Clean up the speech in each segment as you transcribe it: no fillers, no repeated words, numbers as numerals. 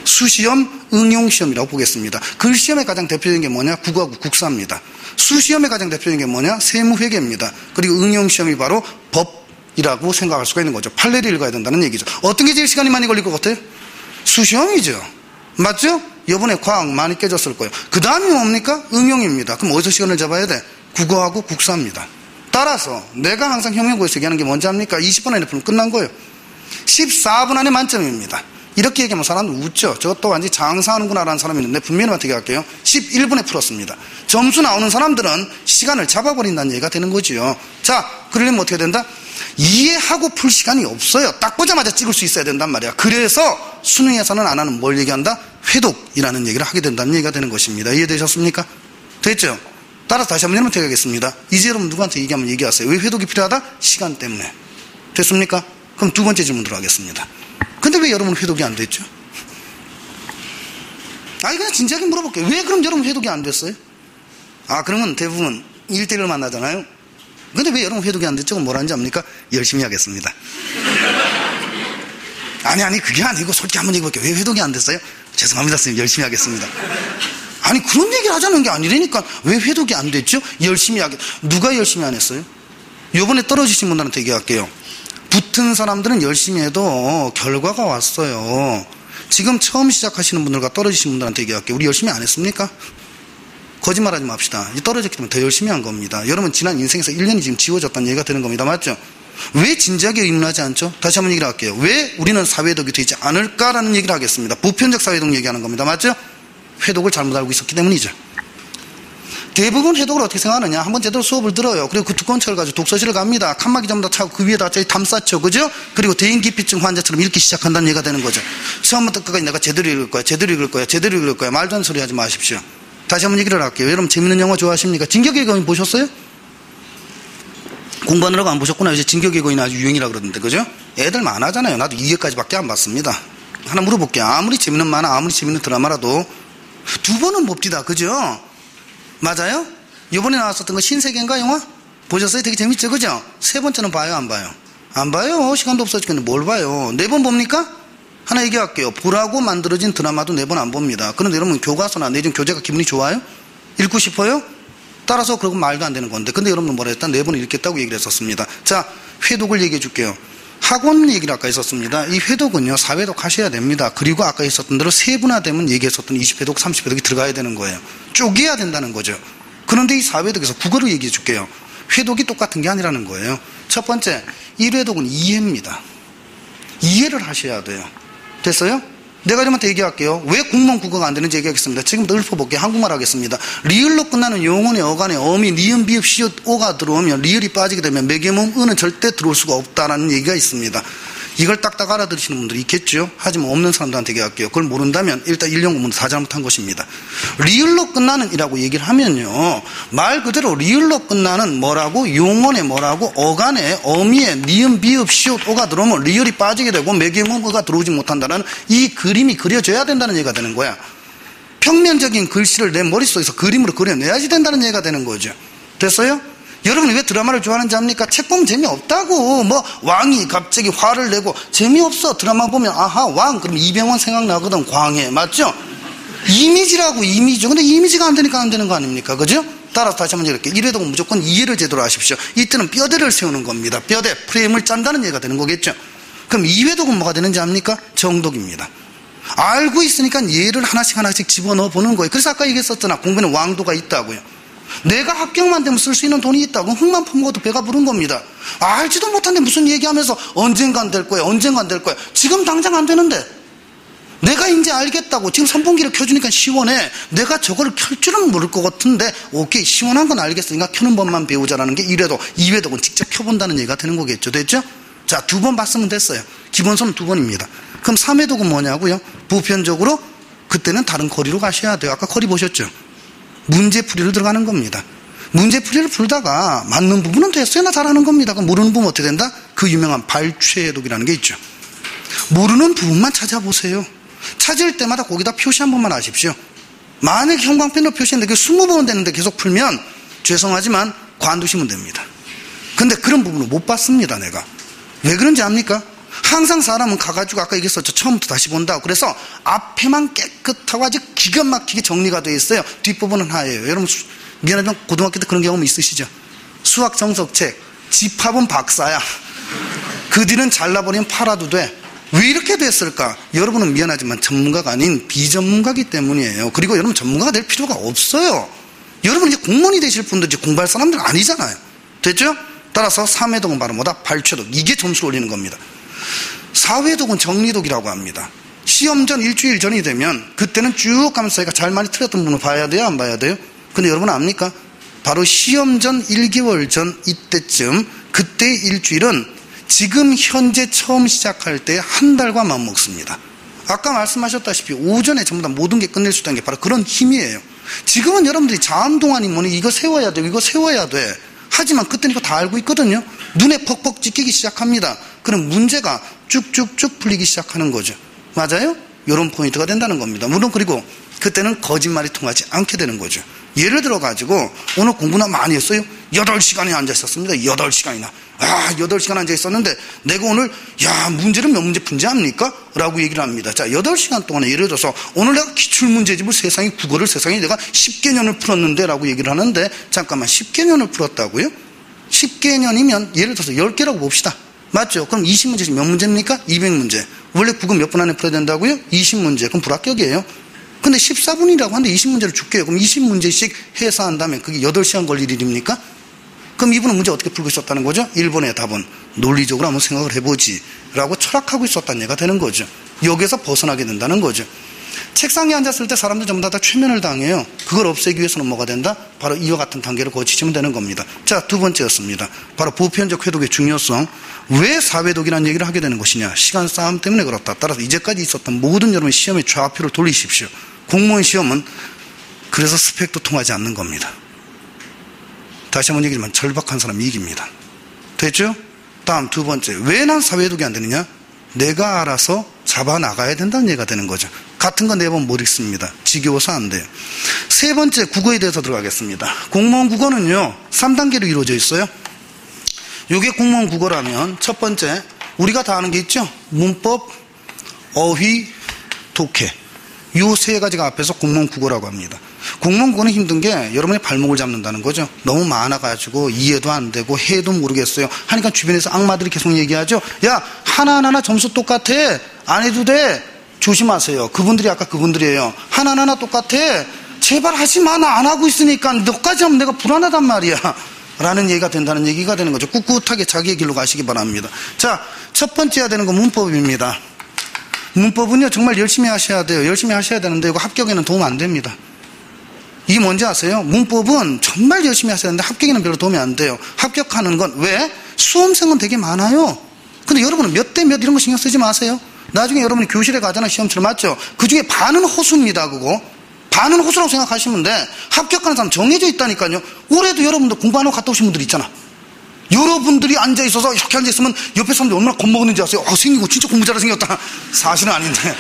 수시험, 응용시험이라고 보겠습니다. 글시험의 가장 대표적인 게 뭐냐? 국어하고 국사입니다. 수시험의 가장 대표적인 게 뭐냐? 세무회계입니다. 그리고 응용시험이 바로 법이라고 생각할 수가 있는 거죠. 판례를 읽어야 된다는 얘기죠. 어떤 게 제일 시간이 많이 걸릴 것 같아요? 수시험이죠. 맞죠? 이번에 과학 많이 깨졌을 거예요. 그 다음이 뭡니까? 응용입니다. 그럼 어디서 시간을 잡아야 돼? 국어하고 국사입니다. 따라서 내가 항상 형용고에서 얘기하는 게 뭔지 압니까? 20분 안에 풀면 끝난 거예요. 14분 안에 만점입니다. 이렇게 얘기하면 사람들 웃죠. 저것도 완전히 장사하는구나 라는 사람이 있는데 분명히 어떻게 할게요? 11분에 풀었습니다. 점수 나오는 사람들은 시간을 잡아버린다는 얘기가 되는 거지요. 자, 그러려면 어떻게 된다? 이해하고 풀 시간이 없어요. 딱 보자마자 찍을 수 있어야 된단 말이야. 그래서 수능에서는 안 하는 뭘 얘기한다? 회독이라는 얘기를 하게 된다는 얘기가 되는 것입니다. 이해되셨습니까? 됐죠? 따라서 다시 한번 여러분한테 얘기하겠습니다. 이제 여러분 누구한테 얘기하면 얘기하세요. 왜 회독이 필요하다? 시간 때문에. 됐습니까? 그럼 두 번째 질문 들어가겠습니다. 근데 왜 여러분 회독이 안 됐죠? 아니 그냥 진지하게 물어볼게요. 왜 그럼 여러분 회독이 안 됐어요? 아 그러면 대부분 1대1을 만나잖아요. 근데 왜 여러분 회독이 안 됐죠? 그럼 뭐라는지 압니까? 열심히 하겠습니다. 아니 그게 아니고 솔직히 한번 얘기해볼게요. 왜 회독이 안 됐어요? 죄송합니다 선생님 열심히 하겠습니다. 아니 그런 얘기를 하자는 게 아니라니까. 왜 회독이 안 됐죠? 열심히 하게. 누가 열심히 안 했어요? 요번에 떨어지신 분들한테 얘기할게요. 붙은 사람들은 열심히 해도 결과가 왔어요. 지금 처음 시작하시는 분들과 떨어지신 분들한테 얘기할게요. 우리 열심히 안 했습니까? 거짓말하지 맙시다. 떨어졌기 때문에 더 열심히 한 겁니다. 여러분 지난 인생에서 1년이 지금 지워졌다는 얘기가 되는 겁니다. 맞죠? 왜 진지하게 의논하지 않죠? 다시 한번 얘기를 할게요. 왜 우리는 사회독이 되지 않을까라는 얘기를 하겠습니다. 보편적 사회독 얘기하는 겁니다. 맞죠? 회독을 잘못 알고 있었기 때문이죠. 대부분 회독을 어떻게 생각하느냐? 한번 제대로 수업을 들어요. 그리고 그 두꺼운 책을 가지고 독서실을 갑니다. 칸막이 전부 다 차고 그 위에다 담쌓죠. 그죠? 그리고 대인기피증 환자처럼 읽기 시작한다는 얘기가 되는 거죠. 처음부터 끝까지 내가 제대로 읽을 거야. 제대로 읽을 거야. 제대로 읽을 거야. 말도 안 소리 하지 마십시오. 다시 한번 얘기를 할게요. 여러분 재밌는 영화 좋아하십니까? 진격의 거인 보셨어요? 공부하느라고 안 보셨구나. 요새 진격의 거인 아주 유행이라 그러던데. 그죠? 애들 많아잖아요. 나도 2회까지밖에 안 봤습니다. 하나 물어볼게요. 아무리 재밌는 만화, 아무리 재밌는 드라마라도 두 번은 봅디다. 그죠? 맞아요? 이번에 나왔었던 거 신세계인가 영화? 보셨어요? 되게 재밌죠? 그죠? 세 번째는 봐요? 안 봐요? 안 봐요. 시간도 없어지겠는데 뭘 봐요? 4번 봅니까? 하나 얘기할게요. 보라고 만들어진 드라마도 4번 안 봅니다. 그런데 여러분 교과서나 내준 교재가 기분이 좋아요? 읽고 싶어요? 따라서 그러고 말도 안 되는 건데. 근데 여러분은 뭐라 했다? 4번을 읽겠다고 얘기를 했었습니다. 자, 회독을 얘기해 줄게요. 학원 얘기를 아까 했었습니다. 이 회독은요, 4회독 하셔야 됩니다. 그리고 아까 했었던 대로 세분화되면 얘기했었던 20회독, 30회독이 들어가야 되는 거예요. 쪼개야 된다는 거죠. 그런데 이 4회독에서 국어를 얘기해 줄게요. 회독이 똑같은 게 아니라는 거예요. 첫 번째, 1회독은 이해입니다. 이해를 하셔야 돼요. 됐어요? 내가 여러분한테 얘기할게요. 왜 공무원 국어가 안 되는지 얘기하겠습니다. 지금부터 읊어볼게요. 한국말 하겠습니다. 리을로 끝나는 용언의 어간에 어미, 니은, 비읍, 시옷, 오가 들어오면 리을이 빠지게 되면 매개모음, 은은 절대 들어올 수가 없다는 얘기가 있습니다. 이걸 딱딱 알아들으시는 분들이 있겠죠? 하지만 없는 사람들한테 얘기할게요. 그걸 모른다면 일단 1년 공부는 다 잘못한 것입니다. 리을로 끝나는 이라고 얘기를 하면요, 말 그대로 리을로 끝나는 뭐라고? 용언에 뭐라고? 어간에 어미에 니은, 비읍, 시옷, 오가 들어오면 리을이 빠지게 되고 매개모음, 어가 들어오지 못한다는 이 그림이 그려져야 된다는 얘기가 되는 거야. 평면적인 글씨를 내 머릿속에서 그림으로 그려내야지 된다는 얘기가 되는 거죠. 됐어요? 여러분이 왜 드라마를 좋아하는지 압니까? 책 보면 재미없다고. 뭐 왕이 갑자기 화를 내고 재미없어. 드라마 보면 아하 왕 그럼 이병헌 생각나거든. 광해. 맞죠? 이미지라고. 이미지. 근데 이미지가 안 되니까 안 되는 거 아닙니까? 그죠? 따라서 다시 한번 이렇게 1회독은 무조건 이해를 제대로 하십시오. 이때는 뼈대를 세우는 겁니다. 뼈대 프레임을 짠다는 얘기가 되는 거겠죠. 그럼 2회독은 뭐가 되는지 압니까? 정독입니다. 알고 있으니까 예를 하나씩 집어넣어 보는 거예요. 그래서 아까 얘기했었잖아. 공부에는 왕도가 있다고요. 내가 합격만 되면 쓸 수 있는 돈이 있다고 흙만 퍼먹어도 배가 부른 겁니다. 알지도 못한데 무슨 얘기하면서 언젠간 될 거야, 언젠간 될 거야. 지금 당장 안 되는데. 내가 이제 알겠다고. 지금 선풍기를 켜주니까 시원해. 내가 저거를 켤 줄은 모를 것 같은데 오케이 시원한 건 알겠으니까 켜는 법만 배우자라는 게 1회독. 2회독은 직접 켜본다는 얘기가 되는 거겠죠. 됐죠? 자, 2번 봤으면 됐어요. 기본서는 2번입니다. 그럼 3회독은 뭐냐고요? 보편적으로 그때는 다른 거리로 가셔야 돼요. 아까 거리 보셨죠? 문제풀이를 들어가는 겁니다. 문제풀이를 풀다가 맞는 부분은 됐어야 잘하는 겁니다. 그럼 모르는 부분 어떻게 된다? 그 유명한 발췌해독이라는 게 있죠. 모르는 부분만 찾아보세요. 찾을 때마다 거기다 표시 한 번만 하십시오. 만약 형광펜으로 표시했는데 20번 되는데 계속 풀면 죄송하지만 관두시면 됩니다. 근데 그런 부분을 못 봤습니다. 내가 왜 그런지 압니까? 항상 사람은 가가지고 아까 얘기했었죠. 처음부터 다시 본다고. 그래서 앞에만 깨끗하고 아주 기가 막히게 정리가 되어 있어요. 뒷부분은 하얘요. 여러분 미안하지만 고등학교 때 그런 경험 있으시죠? 수학 정석책 집합은 박사야. 그 뒤는 잘라버리면 팔아도 돼. 왜 이렇게 됐을까? 여러분은 미안하지만 전문가가 아닌 비전문가이기 때문이에요. 그리고 여러분 전문가가 될 필요가 없어요. 여러분 이제 공무원이 되실 분들 이제 공부할 사람들 아니잖아요. 됐죠? 따라서 3회독은 바로 뭐다? 발췌독. 이게 점수를 올리는 겁니다. 4회독은 정리독이라고 합니다. 시험 전 일주일 전이 되면 그때는 쭉 가면서 제가 잘 많이 틀렸던 부분을 봐야 돼요? 안 봐야 돼요? 근데 여러분 압니까? 바로 시험 전 1개월 전 이때쯤 그때 일주일은 지금 현재 처음 시작할 때 한 달과 맞먹습니다. 아까 말씀하셨다시피 오전에 전부 다 모든 게 끝낼 수 있다는 게 바로 그런 힘이에요. 지금은 여러분들이 자음동안이 뭐니 이거 세워야 돼 이거 세워야 돼. 하지만 그때는 이거 다 알고 있거든요. 눈에 퍽퍽 찍히기 시작합니다. 그럼 문제가 쭉쭉쭉 풀리기 시작하는 거죠. 맞아요? 이런 포인트가 된다는 겁니다. 물론 그리고 그때는 거짓말이 통하지 않게 되는 거죠. 예를 들어 가지고 오늘 공부나 많이 했어요. 8시간이 앉아 있었습니다. 8시간이나. 8시간 앉아 있었는데 내가 오늘 문제를 몇 문제 푼지 압니까? 라고 얘기를 합니다. 자, 8시간 동안에 예를 들어서 오늘 내가 기출문제집을 세상에 국어를 세상에 내가 10개년을 풀었는데 라고 얘기를 하는데 잠깐만 10개년을 풀었다고요? 10개년이면 예를 들어서 10개라고 봅시다. 맞죠? 그럼 20문제씩 몇 문제입니까? 200문제. 원래 국어 몇 분 안에 풀어야 된다고요? 20문제. 그럼 불합격이에요. 근데 14분이라고 하는데 20문제를 줄게요. 그럼 20문제씩 해서 한다면 그게 8시간 걸릴 일입니까? 그럼 이분은 문제 어떻게 풀고 있었다는 거죠? 1번의 답은 논리적으로 한번 생각을 해보지 라고 철학하고 있었다는 얘기가 되는 거죠. 여기에서 벗어나게 된다는 거죠. 책상에 앉았을 때 사람들 전부 다 최면을 당해요. 그걸 없애기 위해서는 뭐가 된다? 바로 이와 같은 단계를 거치시면 되는 겁니다. 자, 두 번째였습니다. 바로 보편적 회독의 중요성. 왜 4회독이라는 얘기를 하게 되는 것이냐? 시간 싸움 때문에 그렇다. 따라서 이제까지 있었던 모든 여러분 시험의 좌표를 돌리십시오. 공무원 시험은 그래서 스펙도 통하지 않는 겁니다. 다시 한번 얘기지만 절박한 사람이 이깁니다. 됐죠? 다음 두 번째. 왜 난 4회독이 안 되느냐? 내가 알아서 잡아나가야 된다는 얘기가 되는 거죠. 같은 거 4번 못 읽습니다. 지겨워서 안 돼요. 세 번째, 국어에 대해서 들어가겠습니다. 공무원 국어는요 3단계로 이루어져 있어요. 이게 공무원 국어라면 첫 번째 우리가 다 아는 게 있죠. 문법, 어휘, 독해. 이 세 가지가 앞에서 공무원 국어라고 합니다. 공무원 국어는 힘든 게 여러분의 발목을 잡는다는 거죠. 너무 많아가지고 이해도 안 되고 해도 모르겠어요 하니까 주변에서 악마들이 계속 얘기하죠. 야, 하나하나 점수 똑같아. 안 해도 돼. 조심하세요. 그분들이 아까 그분들이에요. 하나하나 똑같아. 제발 하지 마. 나 안 하고 있으니까 너까지 하면 내가 불안하단 말이야 라는 얘기가 된다는 얘기가 되는 거죠. 꿋꿋하게 자기의 길로 가시기 바랍니다. 자, 첫 번째 해야 되는 건 문법입니다. 문법은요 정말 열심히 하셔야 돼요. 열심히 하셔야 되는데 이거 합격에는 도움 안 됩니다. 이게 뭔지 아세요? 문법은 정말 열심히 하셔야 되는데 합격에는 별로 도움이 안 돼요. 합격하는 건 왜? 수험생은 되게 많아요. 근데 여러분은 몇 대 몇 이런 거 신경 쓰지 마세요. 나중에 여러분이 교실에 가잖아요. 시험처럼. 맞죠? 그 중에 반은 호수입니다. 그거 반은 호수라고 생각하시면 돼. 합격하는 사람 정해져 있다니까요. 올해도 여러분들 공부하러 갔다 오신 분들 있잖아. 여러분들이 앉아있어서 이렇게 앉아있으면 옆에 사람들이 얼마나 겁먹었는지 아세요? 생긴 거 진짜 공부 잘해 생겼다. 사실은 아닌데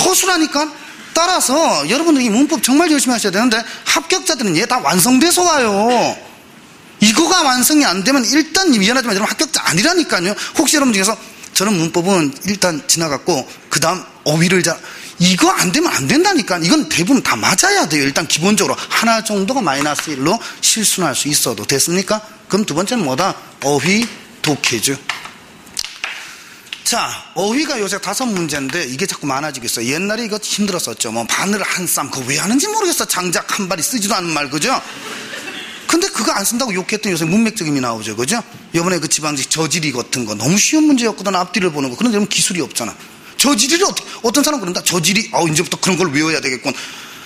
호수라니까. 따라서 여러분들이 문법 정말 열심히 하셔야 되는데 합격자들은 얘 다 완성돼서 와요. 이거가 완성이 안 되면 일단 미안하지만 여러분 합격자 아니라니까요. 혹시 여러분 중에서 저는 문법은 일단 지나갔고 그 다음 어휘를 이거 안 되면 안 된다니까. 이건 대부분 다 맞아야 돼요. 일단 기본적으로 하나 정도가 마이너스 1로 실수할 수 있어도 됐습니까? 그럼 두 번째는 뭐다? 어휘, 독해죠. 자, 어휘가 요새 5문제인데 이게 자꾸 많아지겠어요. 옛날에 이거 힘들었었죠. 뭐 바늘 한 쌈 그거 왜 하는지 모르겠어. 장작 한 발이 쓰지도 않는 말 그죠? 근데 그거 안 쓴다고 욕했던 요새 문맥적임이 나오죠. 그죠? 이번에 그 지방직 저지리 같은 거 너무 쉬운 문제였거든. 앞뒤를 보는 거. 그런데 여러분 기술이 없잖아. 저지리를 어떤 사람은 그런다. 저지리 이제부터 그런 걸 외워야 되겠군.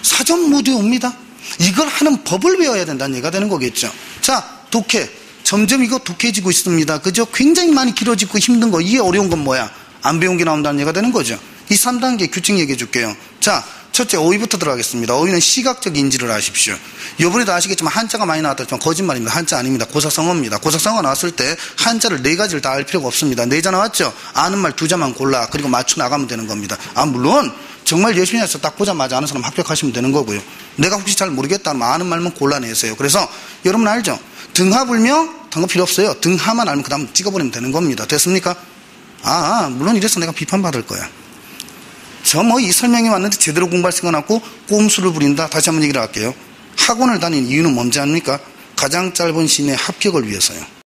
사전 모두에 옵니다. 이걸 하는 법을 외워야 된다는 얘기가 되는 거겠죠. 자, 독해. 점점 이거 독해지고 있습니다. 그죠? 굉장히 많이 길어지고 힘든 거. 이게 어려운 건 뭐야? 안 배운 게 나온다는 얘기가 되는 거죠. 이 3단계 규칙 얘기해 줄게요. 자, 첫째 어휘부터 들어가겠습니다. 어휘는 시각적 인지를 하십시오. 요번에도 아시겠지만 한자가 많이 나왔다지만 거짓말입니다. 한자 아닙니다. 고사성어입니다. 고사성어 나왔을 때 한자를 4가지를 다 알 필요가 없습니다. 4자 나왔죠? 아는 말 2자만 골라. 그리고 맞춰 나가면 되는 겁니다. 물론 정말 열심히 해서 딱 보자마자 아는 사람 합격하시면 되는 거고요. 내가 혹시 잘 모르겠다 하면 아는 말만 골라내세요. 그래서 여러분 알죠? 등하불명 단거 필요 없어요. 등하만 알면 그 다음 찍어버리면 되는 겁니다. 됐습니까? 물론 이래서 내가 비판받을 거야. 저 뭐 이 설명이 왔는데 제대로 공부할 생각 없고 꼼수를 부린다. 다시 한번 얘기를 할게요. 학원을 다니는 이유는 뭔지 압니까? 가장 짧은 시간에 합격을 위해서요.